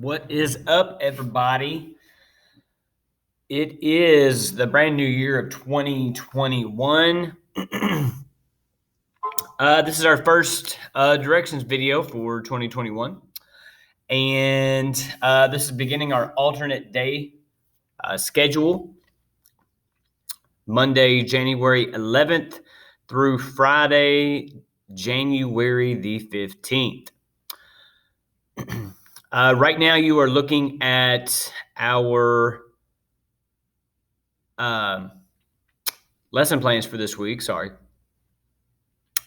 What is up, everybody? It is the brand new year of 2021. This is our first directions video for 2021. And this is beginning our alternate day schedule, Monday, January 11th through Friday, January the 15th. Right now, you are looking at our lesson plans for this week. Sorry.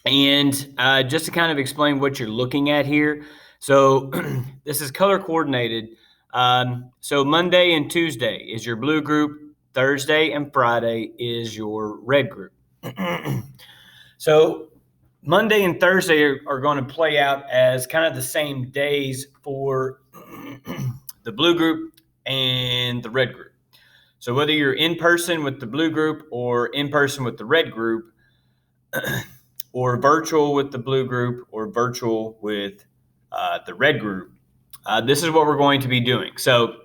And just to kind of explain what you're looking at here. So this is color coordinated. So Monday and Tuesday is your blue group. Thursday and Friday is your red group. So Monday and Thursday are going to play out as kind of the same days for the blue group and the red group. So whether you're in person with the blue group or in person with the red group, or virtual with the blue group or virtual with the red group, this is what we're going to be doing. So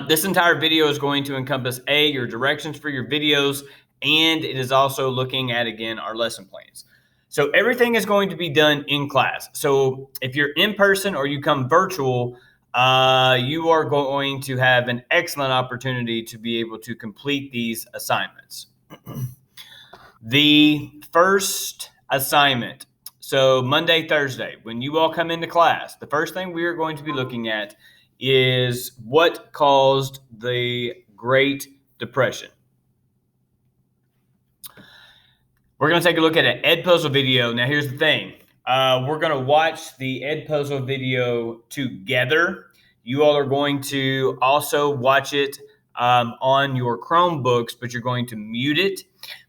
this entire video is going to encompass your directions for your videos, and it is also looking at, again, our lesson plans. So everything is going to be done in class. So if you're in person or you come virtual, you are going to have an excellent opportunity to be able to complete these assignments. The first assignment, so Monday, Thursday, when you all come into class, the first thing we are going to be looking at is what caused the Great Depression. We're going to take a look at an Edpuzzle video. Now, here's the thing. We're going to watch the Edpuzzle video together. You all are going to also watch it on your Chromebooks, but you're going to mute it.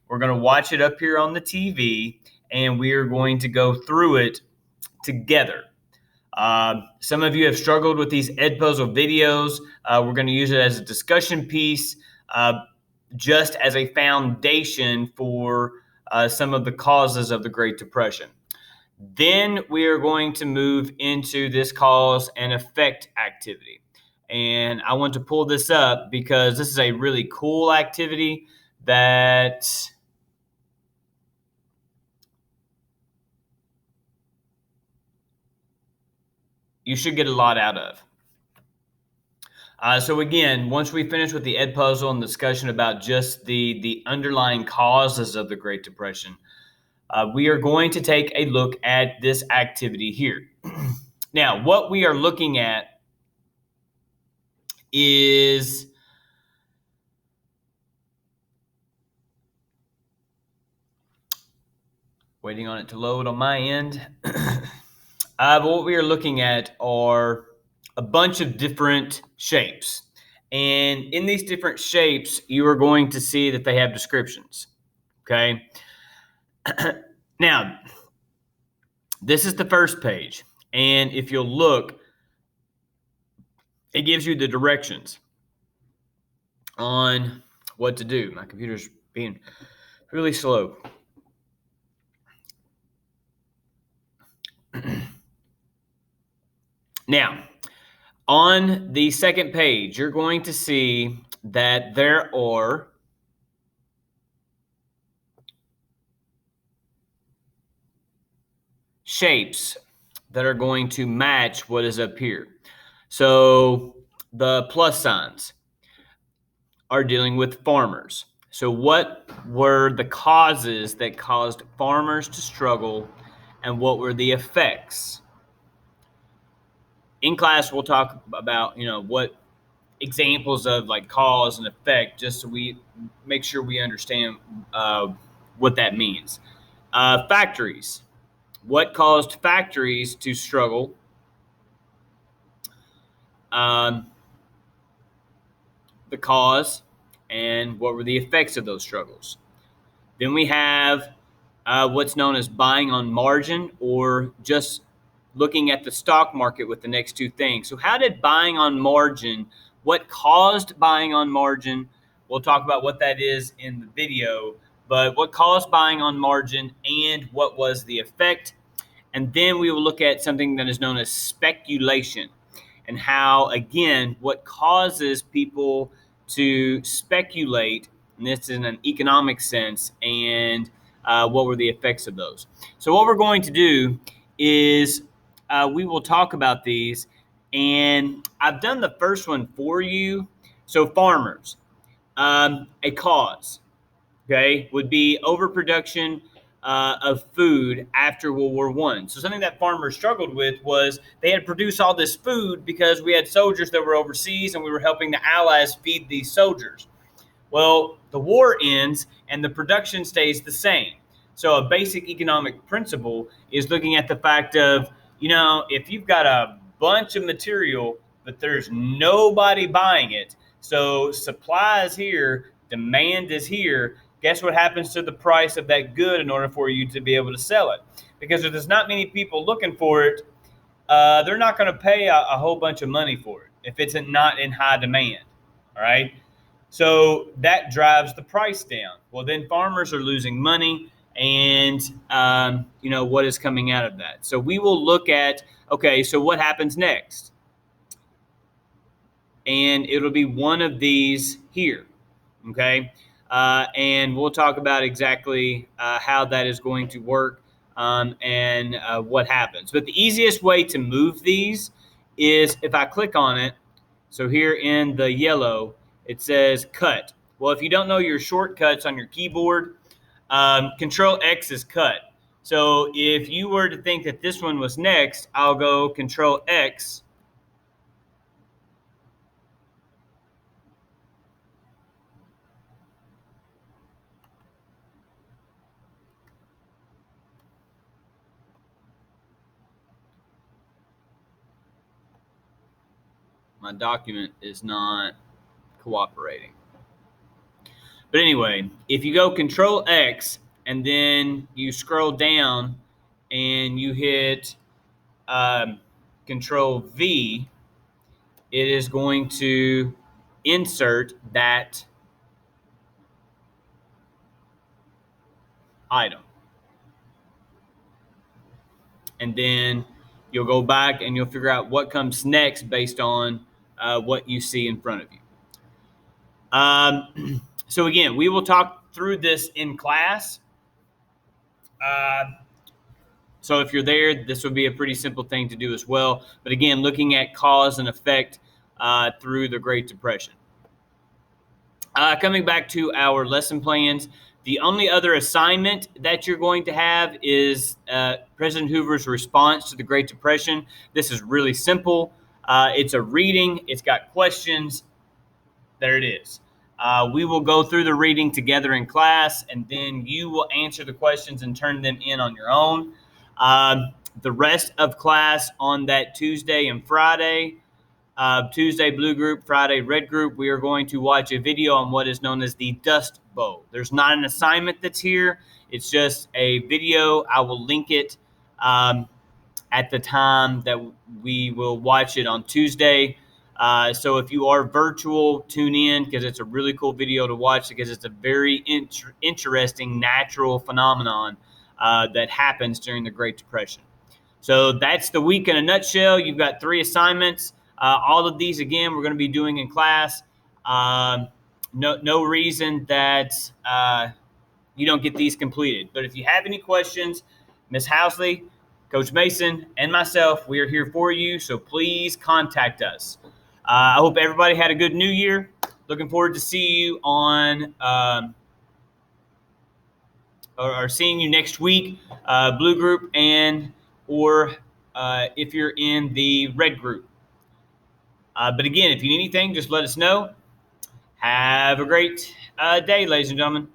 We're going to watch it up here on the TV, and we are going to go through it together. Some of you have struggled with these Edpuzzle videos. We're going to use it as a discussion piece, just as a foundation for some of the causes of the Great Depression. Then we are going to move into this cause and effect activity. And I want to pull this up because this is a really cool activity that you should get a lot out of. So again, once we finish with the Edpuzzle and discussion about just the underlying causes of the Great Depression, we are going to take a look at this activity here. Now, what we are looking at is waiting on it to load on my end. But what we are looking at are a bunch of different shapes. And in these different shapes, you are going to see that they have descriptions. Okay. Now, this is the first page. And if you'll look, it gives you the directions on what to do. My computer's being really slow. Now, on the second page, you're going to see that there are shapes that are going to match what is up here. So the plus signs are dealing with farmers. So what were the causes that caused farmers to struggle, and what were the effects? In class, we'll talk about, what examples of like cause and effect, just so we make sure we understand what that means. Factories. What caused factories to struggle? The cause and what were the effects of those struggles. Then we have what's known as buying on margin, or just looking at the stock market with the next two things. So how did buying on margin, what caused buying on margin? We'll talk about what that is in the video, but what caused buying on margin and what was the effect? And then we will look at something that is known as speculation. and how, again, what causes people to speculate, and this in an economic sense, and what were the effects of those. So what we're going to do is we will talk about these, and I've done the first one for you. So farmers, a cause, okay, would be overproduction of food after World War One. So something that farmers struggled with was they had produced all this food because we had soldiers that were overseas and we were helping the Allies feed these soldiers. Well, the war ends and the production stays the same. So a basic economic principle is looking at the fact of, if you've got a bunch of material, but there's nobody buying it, so supply is here, demand is here, guess what happens to the price of that good in order for you to be able to sell it? Because if there's not many people looking for it, they're not going to pay a whole bunch of money for it if it's not in high demand. All right. So that drives the price down. Well, then farmers are losing money, and what is coming out of that. So we will look at, okay, so what happens next? And it'll be one of these here, okay? And we'll talk about exactly how that is going to work and what happens. But the easiest way to move these is if I click on it. So here in the yellow, it says cut. Well, if you don't know your shortcuts on your keyboard, Control X is cut. So if you were to think that this one was next, I'll go Control X. My document is not cooperating. But anyway, if you go Control X and then you scroll down and you hit Control V, it is going to insert that item. And then you'll go back and you'll figure out what comes next based on what you see in front of you. So again, we will talk through this in class. So if you're there, this would be a pretty simple thing to do as well. But again, looking at cause and effect through the Great Depression. Coming back to our lesson plans, the only other assignment that you're going to have is President Hoover's response to the Great Depression. This is really simple. It's a reading. It's got questions. There it is. We will go through the reading together in class, and then you will answer the questions and turn them in on your own. The rest of class on that Tuesday and Friday, Tuesday blue group, Friday red group, we are going to watch a video on what is known as the Dust Bowl. There's not an assignment that's here. It's just a video. I will link it at the time that we will watch it on Tuesday. So if you are virtual, tune in because it's a really cool video to watch because it's a very interesting natural phenomenon that happens during the Great Depression. So that's the week in a nutshell. You've got 3 assignments. All of these, again, we're going to be doing in class. No reason that you don't get these completed. But if you have any questions, Ms. Housley, Coach Mason, and myself, we are here for you. So please contact us. I hope everybody had a good New Year. Looking forward to see you on or seeing you next week, blue group, and or if you're in the red group. But again, if you need anything, just let us know. Have a great day, ladies and gentlemen.